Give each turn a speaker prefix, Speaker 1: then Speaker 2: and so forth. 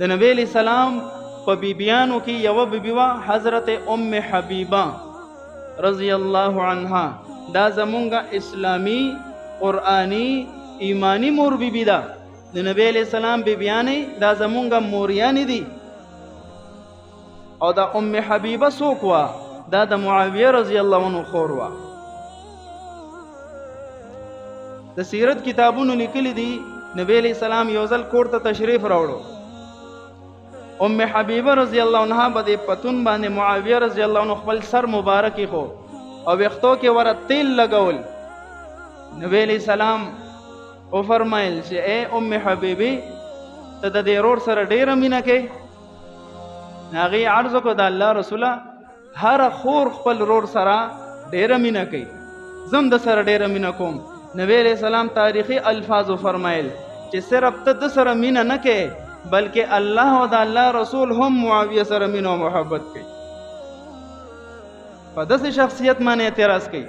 Speaker 1: د نبی علیہ السلام په بیبیانو کې یو بیبی وا حضرت ام حبیبه رضی الله عنها. دا زمونږه اسلامی قرآنی ایمانی مور بیبی ده. د نبی علیہ السلام بیبیانې دا زمونږه موریانې دي. او دا ام حبیبه څوک وا؟ دا د معاویه رضی الله عنه خور وا. د سیرت کتابونو لیکلي دي نبی علیہ السلام یو ځل کور ته تشریف راوړو. ام حبیبه رضی الله عنها به د پتون باندې معاویه رضی الله عنه خپل سر مبارک خو او وختو کې ور تیل لګول. نبی علیہ السلام او فرمایل چې اے ام حبیبه ته د دې رور سره ډیره مینه کې. هغه عرض کو د الله رسوله هر خور خپل رور سره ډیره مینه کوي، زم د سره ډیره مینه کوم. نبی علیہ السلام تاریخی الفاظ فرمایل چې صرف ته د سره مینه نه کوي بلکې الله او د الله رسول هم معاویه سره مینه او محبت کوي. په داسې شخصیت باندې اعتراض کوي